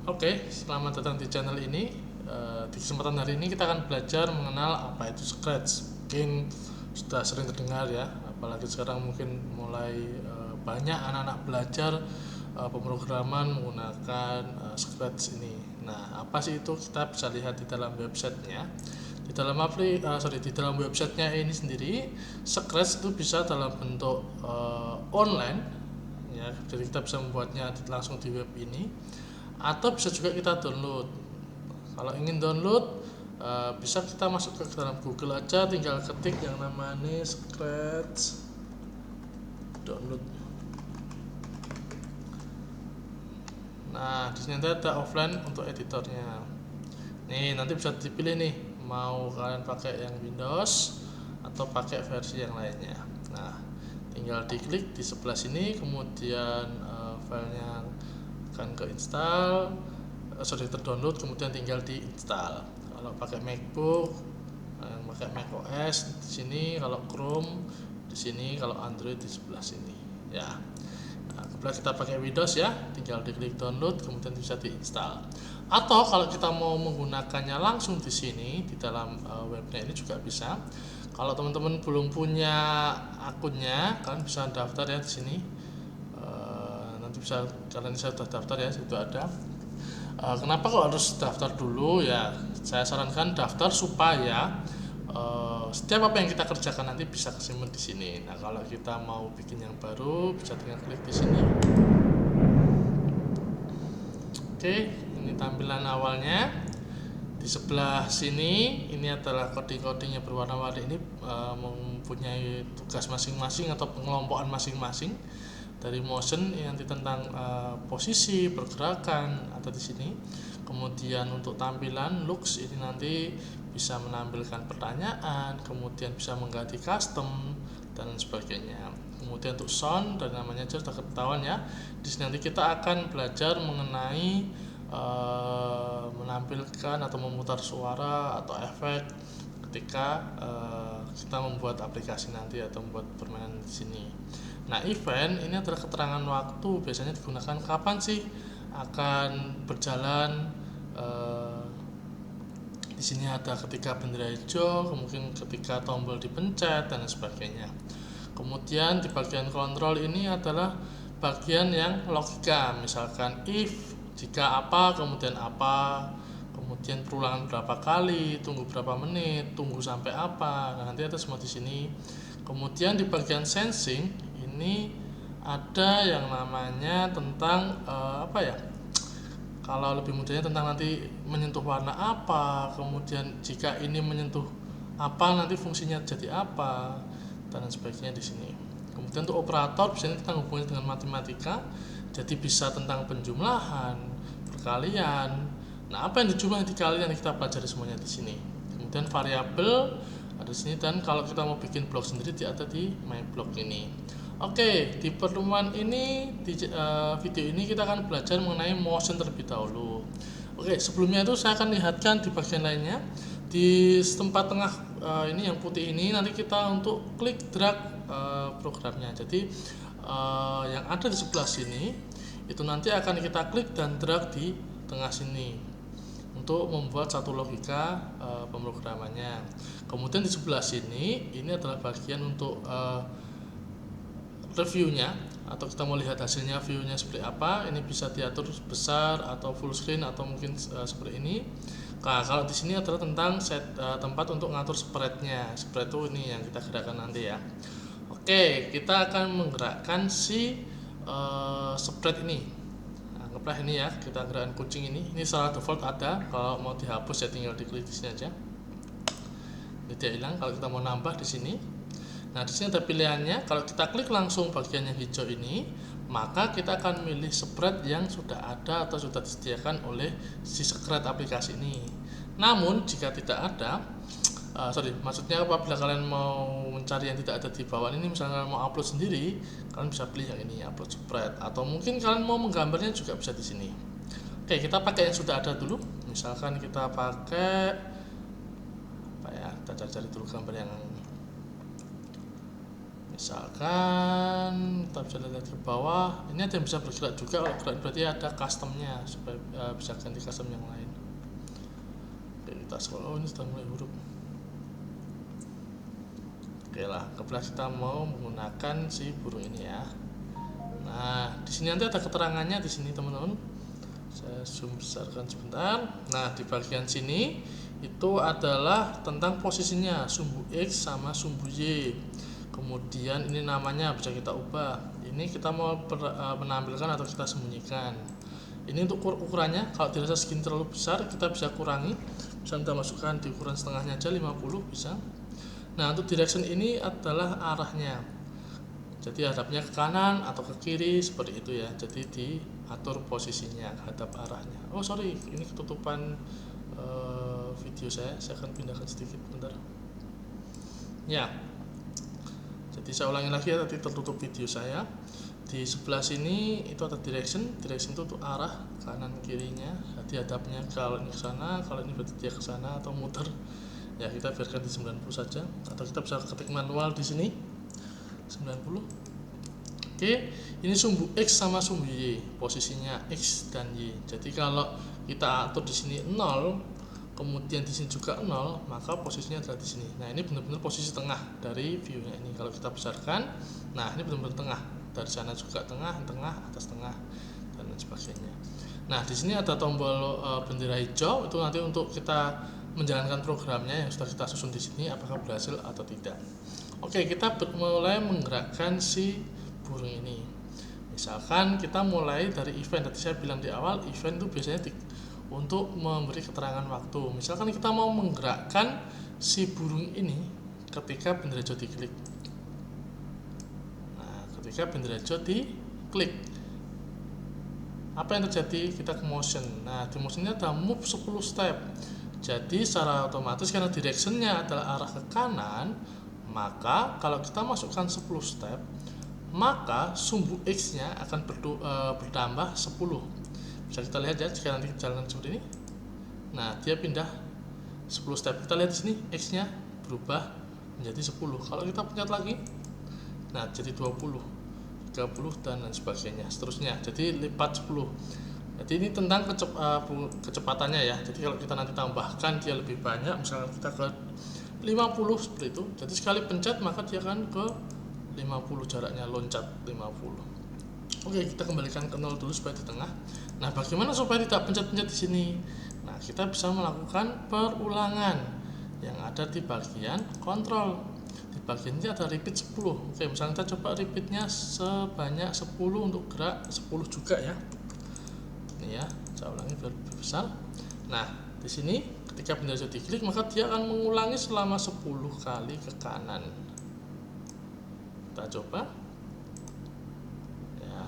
Oke, selamat datang di channel ini. Di kesempatan hari ini kita akan belajar mengenal apa itu Scratch. Mungkin sudah sering terdengar ya, apalagi sekarang mungkin mulai banyak anak-anak belajar pemrograman menggunakan Scratch ini. Nah, apa sih itu? Kita bisa lihat di dalam websitenya. Di dalam websitenya ini sendiri, Scratch itu bisa dalam bentuk online, ya. Jadi kita bisa membuatnya langsung di web ini, atau bisa juga kita download. Kalau ingin download, bisa kita masuk ke dalam Google aja, tinggal ketik yang namanya Scratch download. Nah, di sini ada offline untuk editornya. Nih, nanti bisa dipilih nih, mau kalian pakai yang Windows atau pakai versi yang lainnya. Nah, tinggal diklik di sebelah sini, kemudian filenya akan ke install, terdownload, kemudian tinggal diinstal. Kalau pakai MacBook, yang pakai macOS di sini, kalau Chrome di sini, kalau Android di sebelah sini. Ya. Nah, kemudian kita pakai Windows ya, tinggal diklik download, kemudian bisa diinstal. Atau kalau kita mau menggunakannya langsung di sini di dalam webnya ini juga bisa. Kalau teman-teman belum punya akunnya, kalian bisa daftar ya di sini. Nanti bisa kalian sudah daftar ya, itu ada. Kenapa kok harus daftar dulu ya? Saya sarankan daftar supaya setiap apa yang kita kerjakan nanti bisa kesimpan di sini. Nah, kalau kita mau bikin yang baru, bisa tinggal klik di sini. Oke, ini tampilan awalnya. Di sebelah sini ini adalah coding-coding yang berwarna-warni. Ini mempunyai tugas masing-masing atau pengelompokan masing-masing. Dari motion ini nanti tentang posisi pergerakan ada di sini. Kemudian untuk tampilan looks ini nanti bisa menampilkan pertanyaan, kemudian bisa mengganti custom dan sebagainya. Kemudian untuk sound, dan namanya aja sudah ketahuan ya. Di sini nanti kita akan belajar mengenai menampilkan atau memutar suara atau efek ketika kita membuat aplikasi nanti atau membuat permainan di sini. Nah, event ini adalah keterangan waktu, biasanya digunakan kapan sih akan berjalan. Di sini ada ketika bendera hijau, mungkin ketika tombol dipencet dan sebagainya. Kemudian di bagian kontrol ini adalah bagian yang logika, misalkan if, jika apa, kemudian apa, kemudian perulangan berapa kali, tunggu berapa menit, tunggu sampai apa. Nah, nanti ada semua di sini. Kemudian di bagian sensing ini ada yang namanya tentang apa ya? Kalau lebih mudahnya tentang nanti menyentuh warna apa, kemudian jika ini menyentuh apa nanti fungsinya jadi apa dan sebagainya di sini. Kemudian untuk operator biasanya kita hubungi dengan matematika, jadi bisa tentang penjumlahan, perkalian. Nah, apa yang dijumlah dikali yang kita pelajari semuanya di sini. Kemudian variabel ada di sini, dan kalau kita mau bikin blok sendiri ada di my block ini. Oke, di pertemuan ini di video ini kita akan belajar mengenai motion terlebih dahulu. Oke, sebelumnya itu saya akan lihatkan di bagian lainnya. Di tempat tengah ini yang putih ini nanti kita untuk klik drag programnya. Jadi yang ada di sebelah sini itu nanti akan kita klik dan drag di tengah sini untuk membuat satu logika pemrogramannya. Kemudian di sebelah sini ini adalah bagian untuk reviewnya, atau kita mau lihat hasilnya viewnya seperti apa. Ini bisa diatur besar atau full screen atau mungkin seperti ini. Nah, kalau di sini adalah tentang tempat untuk ngatur spreadnya. Spread itu ini yang kita gerakkan nanti ya. Oke, kita akan menggerakkan si spread ini. Nah, anggaplah ini ya, kita gerakkan kucing ini. Ini salah default ada. Kalau mau dihapus ya tinggal diklik di sini aja. Ini dia hilang. Kalau kita mau nambah di sini. Nah, di sini ada pilihannya. Kalau kita klik langsung bagian yang hijau ini, maka kita akan milih spread yang sudah ada atau sudah disediakan oleh si Scratch aplikasi ini. Namun jika tidak ada, maksudnya apabila kalian mau mencari yang tidak ada di bawah ini, misalnya mau upload sendiri, kalian bisa pilih yang ini, upload spread, atau mungkin kalian mau menggambarnya juga bisa di sini. Oke, kita pakai yang sudah ada dulu. Misalkan kita pakai apa ya? Kita cari dulu gambar yang Misalkan kita bisa lihat ke bawah, ini ada yang bisa bergerak juga. Kalau gerak berarti ada customnya, supaya bisa ganti custom yang lain. Oke, kita scroll. Oh, ini sudah mulai huruf. Oke lah, kebetulan kita mau menggunakan si burung ini ya. Nah, di sini nanti ada keterangannya di sini teman-teman. Saya zoom besarkan sebentar. Nah, di bagian sini itu adalah tentang posisinya sumbu X sama sumbu Y. Kemudian ini namanya bisa kita ubah. Ini kita mau menampilkan atau kita sembunyikan. Ini untuk ukurannya, kalau dirasa segini terlalu besar, kita bisa kurangi. Bisa kita masukkan di ukuran setengahnya aja, 50 bisa. Nah, untuk direction ini adalah arahnya. Jadi hadapnya ke kanan atau ke kiri seperti itu ya. Jadi diatur posisinya hadap arahnya. Oh sorry, ini ketutupan video saya akan pindahkan sedikit bentar. Ya. Jadi saya ulangi lagi ya, tadi tertutup video saya. Di sebelah sini itu ada direction itu untuk arah kanan kirinya. Jadi hadapnya kalau ini ke sana, kalau ini berarti dia ke sana atau muter. Ya, kita biarkan di 90 saja, atau kita bisa ketik manual di sini 90. Oke, ini sumbu X sama sumbu Y, posisinya X dan Y. Jadi kalau kita atur di sini 0, kemudian di sini juga 0, maka posisinya adalah di sini. Nah, ini benar-benar posisi tengah dari view-nya ini. Kalau kita besarkan, nah ini benar-benar tengah. Dari sana juga tengah, atas tengah, dan lain sebagainya. Nah, di sini ada tombol bendera hijau, itu nanti untuk kita menjalankan programnya yang sudah kita susun di sini, apakah berhasil atau tidak. Oke, kita mulai menggerakkan si burung ini. Misalkan kita mulai dari event. Tadi saya bilang di awal, event itu biasanya untuk memberi keterangan waktu. Misalkan kita mau menggerakkan si burung ini ketika bendera hijau diklik. Nah, ketika bendera hijau diklik, apa yang terjadi? Kita ke motion. Nah, di motionnya ada move 10 step. Jadi secara otomatis karena directionnya adalah arah ke kanan, maka kalau kita masukkan 10 step, maka sumbu X nya akan bertambah 10. Bisa kita lihat ya, jika nanti jalan seperti ini. Nah, dia pindah 10 step. Kita lihat di sini X nya berubah menjadi 10. Kalau kita pencet lagi, nah jadi 20, 30 dan lain sebagainya, seterusnya. Jadi lipat 10. Jadi ini tentang kecepatannya ya. Jadi kalau kita nanti tambahkan dia lebih banyak, misalnya kita ke 50 seperti itu. Jadi sekali pencet maka dia akan ke 50 jaraknya, loncat 50. Oke, kita kembalikan ke 0 dulu supaya di tengah. Nah, bagaimana supaya tidak pencet-pencet di sini? Nah, kita bisa melakukan perulangan yang ada di bagian kontrol. Di bagian ini ada repeat 10. Oke, misalnya kita coba repeatnya sebanyak 10 untuk gerak 10 juga ya. Ini ya, saya ulangi biar lebih besar. Nah, di sini ketika bendera hijau diklik, maka dia akan mengulangi selama 10 kali ke kanan. Kita coba. Ya,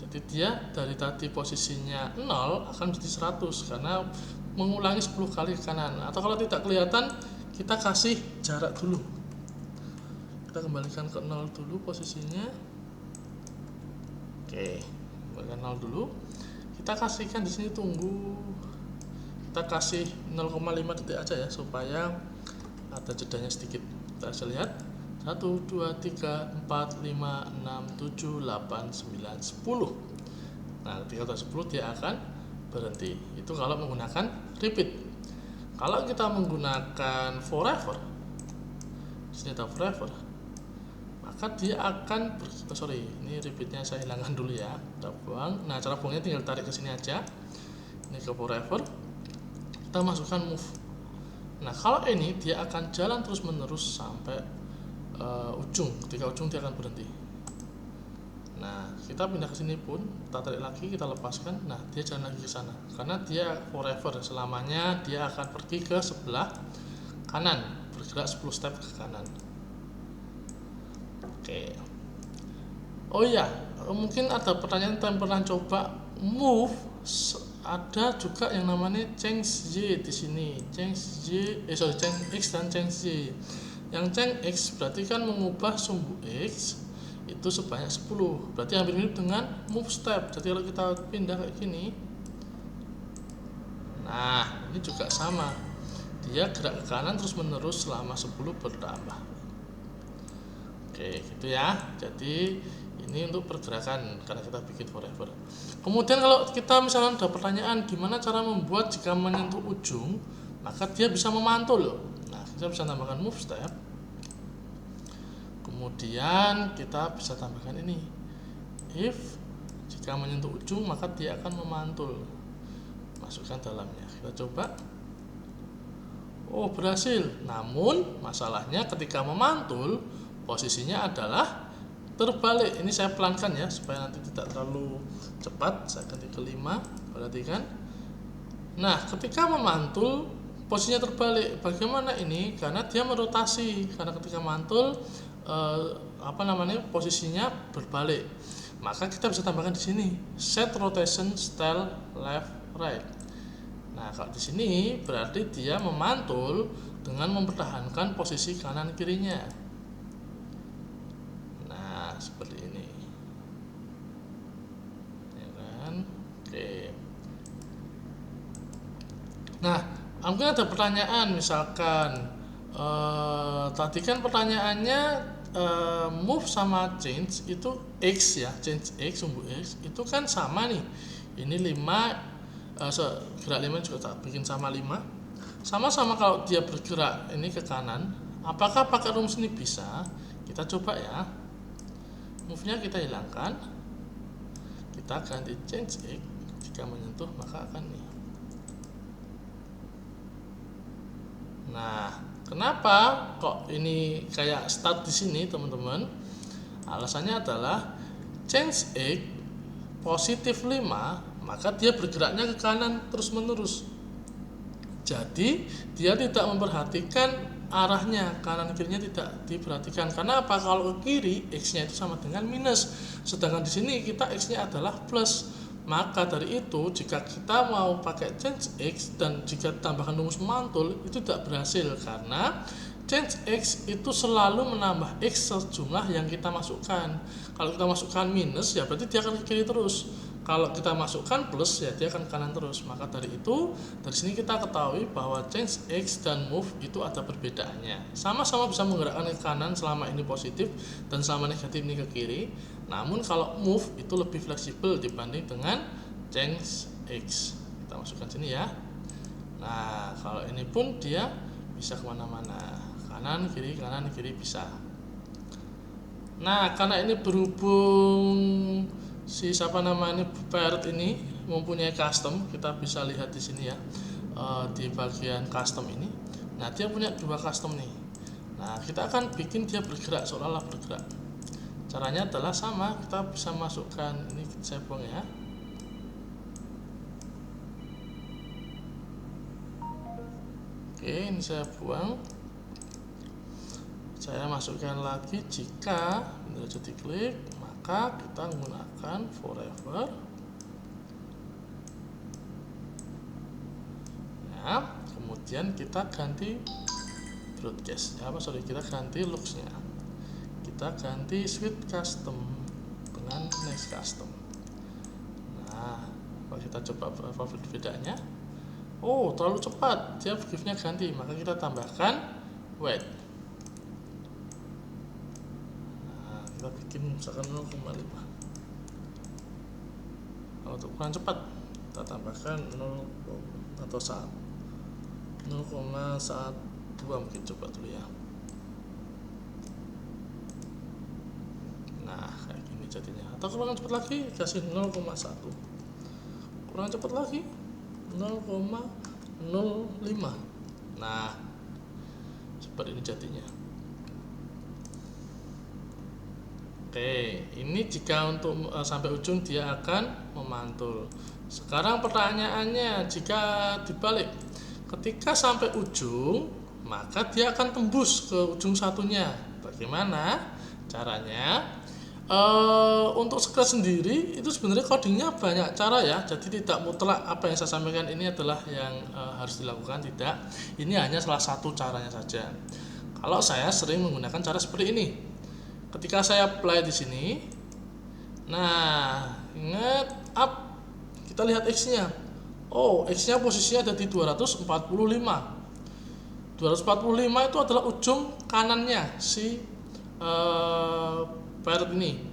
jadi dia dari tadi posisinya 0 akan menjadi 100 karena mengulangi 10 kali ke kanan. Atau kalau tidak kelihatan, kita kasih jarak dulu. Kita kembalikan ke 0 dulu posisinya. Oke, kembalikan 0 dulu. Kita kasihkan di sini tunggu. Kita kasih 0,5 detik aja ya supaya ada jedanya sedikit. Kita bisa lihat 1, 2, 3, 4, 5, 6, 7, 8, 9, 10. Nah, ketika sudah 10 dia akan berhenti. Itu kalau menggunakan repeat. Kalau kita menggunakan forever, di sini ada forever, maka dia akan ini repeatnya saya hilangkan dulu ya, kita buang. Nah, cara buangnya tinggal tarik ke sini aja. Ini ke forever, kita masukkan move. Nah, kalau ini dia akan jalan terus menerus sampai ujung. Ketika ujung dia akan berhenti. Nah, kita pindah ke sini pun, kita tarik lagi, kita lepaskan. Nah, dia jalan lagi ke sana. Karena dia forever, selamanya dia akan pergi ke sebelah kanan, bergerak 10 step ke kanan. Oke. Oh iya, mungkin ada pertanyaan yang pernah coba move, ada juga yang namanya change Y di sini. Change X dan change Y. Yang change X berarti kan mengubah sumbu X itu sebanyak 10. Berarti hampir mirip dengan move step. Jadi kalau kita pindah kayak gini, nah ini juga sama. Dia gerak ke kanan terus menerus selama 10 bertambah. Oke, gitu ya. Jadi ini untuk pergerakan karena kita bikin forever. Kemudian kalau kita misalnya ada pertanyaan gimana cara membuat jika menyentuh ujung, maka dia bisa memantul. Nah, kita bisa tambahkan move step. Kemudian kita bisa tambahkan ini. If jika menyentuh ujung maka dia akan memantul. Masukkan dalamnya. Kita coba. Oh, berhasil. Namun masalahnya ketika memantul posisinya adalah terbalik. Ini saya pelankan ya supaya nanti tidak terlalu cepat. Saya ganti ke 5. Perhatikan. Nah, ketika memantul posisinya terbalik. Bagaimana ini? Karena dia merotasi. Karena ketika mantul posisinya berbalik. Maka kita bisa tambahkan di sini set rotation style left right. Nah, kalau di sini berarti dia memantul dengan mempertahankan posisi kanan kirinya. Nah, seperti ini. Ya kan? Oke. Nah, mungkin ada pertanyaan misalkan tadi kan pertanyaannya move sama change itu X ya, change X, sumbu X itu kan sama nih. Ini 5 gerak 5 juga tak bikin sama 5. Sama-sama kalau dia bergerak ini ke kanan, apakah pakai rumus ini bisa? Kita coba ya. Move-nya kita hilangkan. Kita ganti change X, jika menyentuh maka akan nih. Nah, kenapa kok ini kayak start di sini, teman-teman? Alasannya adalah change X positif 5, maka dia bergeraknya ke kanan terus-menerus. Jadi, dia tidak memperhatikan arahnya, kanan kirinya tidak diperhatikan. Karena apa? Kalau ke kiri, X-nya itu sama dengan minus. Sedangkan di sini kita X-nya adalah plus. Maka dari itu, jika kita mau pakai change X dan jika tambahkan rumus memantul, itu tidak berhasil karena change X itu selalu menambah X sejumlah yang kita masukkan. Kalau kita masukkan minus, ya berarti dia akan ke kiri terus. Kalau kita masukkan plus, ya dia akan ke kanan terus. Maka dari itu, dari sini kita ketahui bahwa change X dan move itu ada perbedaannya. Sama-sama bisa menggerakkan ke kanan selama ini positif dan selama negatif ini ke kiri. Namun kalau move itu lebih fleksibel dibanding dengan change X. Kita masukkan sini ya. Nah, kalau ini pun dia bisa kemana-mana, kanan kiri bisa. Nah, karena ini berhubung si parrot ini mempunyai custom, kita bisa lihat di sini ya, di bagian custom ini. Nah, dia punya 2 custom nih. Nah, kita akan bikin dia bergerak seolah-olah bergerak. Caranya adalah sama, kita bisa masukkan ini, saya buang ya. Oke, ini saya buang. Saya masukkan lagi jika sudah diklik, maka kita menggunakan forever. Ya, kemudian kita ganti broadcast. Kita ganti looks-nya. Kita ganti switch custom dengan next custom. Nah, kalau kita coba apa bedanya? Oh, terlalu cepat, dia give-nya ganti, maka kita tambahkan wait. Nah, kita bikin misalkan 0,5. Kalau untuk ukuran cepat, kita tambahkan 0 atau 0,12 mungkin, coba dulu ya. Nah, kayak gini jadinya. Atau kurang cepat lagi, kasih 0,1. Kurang cepat lagi 0,05. Nah, seperti ini jadinya. Oke, ini jika untuk sampai ujung dia akan memantul. Sekarang pertanyaannya, jika dibalik, ketika sampai ujung maka dia akan tembus ke ujung satunya. Bagaimana caranya? Untuk script sendiri itu sebenarnya codingnya banyak cara ya, jadi tidak mutlak apa yang saya sampaikan ini adalah yang harus dilakukan, tidak. Ini hanya salah satu caranya saja. Kalau saya sering menggunakan cara seperti ini. Ketika saya play di sini, nah ingat up, kita lihat X-nya. Oh, X-nya posisinya ada di 245. 245 itu adalah ujung kanannya si parent ini.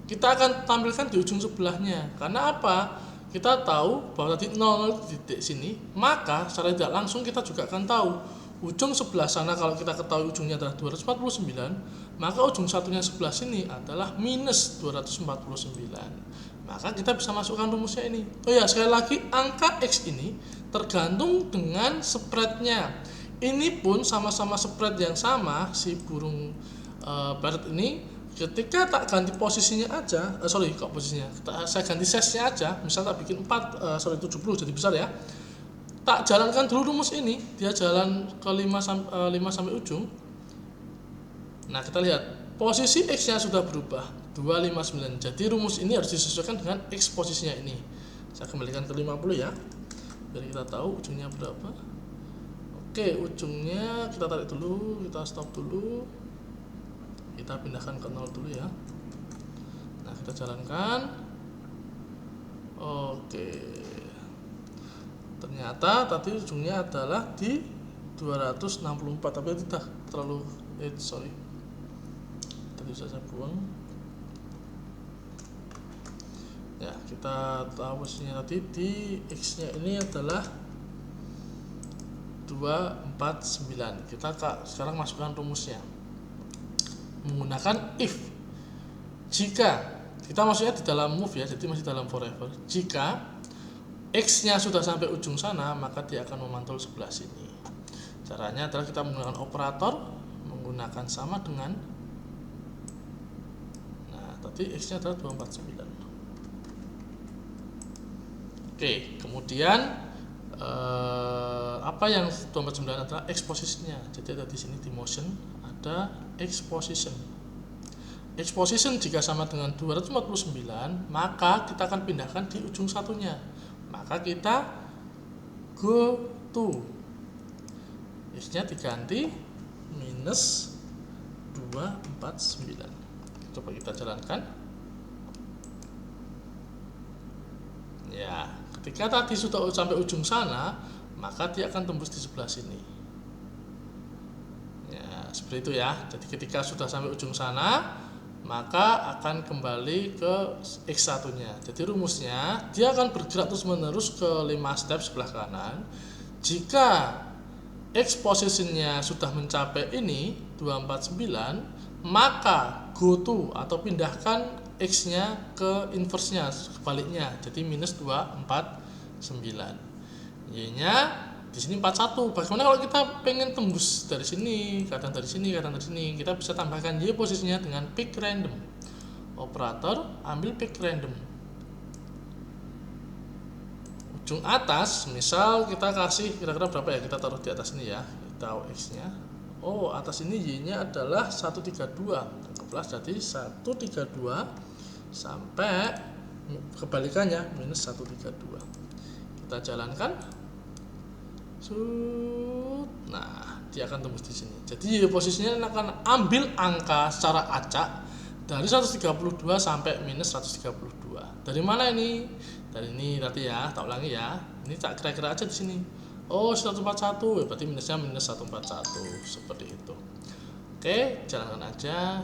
Kita akan tampilkan di ujung sebelahnya. Karena apa? Kita tahu bahwa tadi 0 di titik sini, maka secara tidak langsung kita juga akan tahu ujung sebelah sana. Kalau kita ketahui ujungnya adalah 249, maka ujung satunya sebelah sini adalah minus 249. Maka kita bisa masukkan rumusnya ini. Oh ya, sekali lagi, angka X ini tergantung dengan spreadnya. Ini pun sama-sama spread yang sama, si burung parrot ini. Ketika tak ganti posisinya aja, saya ganti size-nya aja, misal tak bikin 70 jadi besar ya. Tak jalankan dulu rumus ini, dia jalan ke 5 sampai ujung. Nah, kita lihat posisi X-nya sudah berubah 259. Jadi rumus ini harus disesuaikan dengan X posisinya ini. Saya kembalikan ke 50 ya. Biar kita tahu ujungnya berapa. Oke, ujungnya kita tarik dulu, kita stop dulu. Kita pindahkan ke 0 dulu ya. Nah, kita jalankan. Oke. Ternyata tadi ujungnya adalah di 264, tapi itu terlalu tadi bisa saya buang. Ya, kita tahu posisinya tadi di X-nya ini adalah 249. Kita sekarang masukkan rumusnya menggunakan if. Jika kita maksudnya di dalam move ya, jadi masih dalam forever. Jika X nya sudah sampai ujung sana, maka dia akan memantul sebelah sini. Caranya adalah kita menggunakan operator, menggunakan sama dengan, nah tadi X nya adalah 249. Oke, kemudian apa yang 249 adalah X posisinya. Jadi ada di sini di motion ada X position. X position jika sama dengan 249, maka kita akan pindahkan di ujung satunya. Maka kita go to X-nya diganti minus 249. Coba kita jalankan. Ya, ketika tadi sudah sampai ujung sana, maka dia akan tembus di sebelah sini. Ya, seperti itu ya. Jadi ketika sudah sampai ujung sana, maka akan kembali ke X1 nya. Jadi rumusnya dia akan bergerak terus menerus ke 5 step sebelah kanan. Jika X positionnya sudah mencapai ini 249, maka go to atau pindahkan X nya ke inverse nya, kebaliknya, jadi minus 249. Y nya di sini 41. Bagaimana kalau kita pengen tembus dari sini, kadang dari sini, kadang dari sini? Kita bisa tambahkan Y posisinya dengan pick random. Operator ambil pick random. Ujung atas, misal kita kasih kira-kira berapa ya? Kita taruh di atas ini ya. Kita tahu X-nya. Oh, atas ini Y-nya adalah 132. Anggaplah jadi 132 sampai kebalikannya minus 132. Kita jalankan. Nah, dia akan tembus di sini. Jadi posisinya akan ambil angka secara acak dari 132 sampai minus 132. Dari mana ini? Dari ini tadi ya, tak ulangi ya. Ini tak kira-kira aja di sini. Oh, 141, ya berarti minusnya minus 141, seperti itu. Oke, jalankan aja.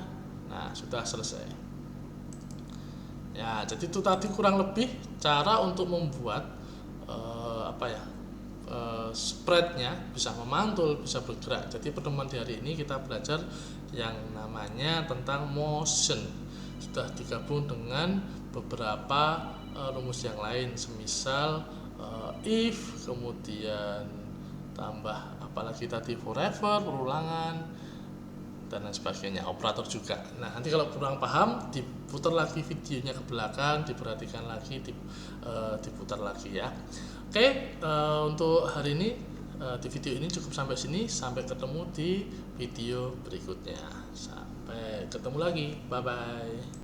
Nah, sudah selesai. Ya, jadi itu tadi kurang lebih cara untuk membuat spreadnya bisa memantul, bisa bergerak. Jadi pertemuan di hari ini kita belajar yang namanya tentang motion. Sudah digabung dengan beberapa rumus yang lain, semisal if, kemudian tambah apalagi tadi forever, perulangan, dan lain sebagainya, operator juga. Nah, nanti kalau kurang paham, diputar lagi videonya ke belakang, diperhatikan lagi, diputar lagi ya. Oke, untuk hari ini di video ini cukup sampai sini. Sampai ketemu di video berikutnya. Sampai ketemu lagi, bye bye.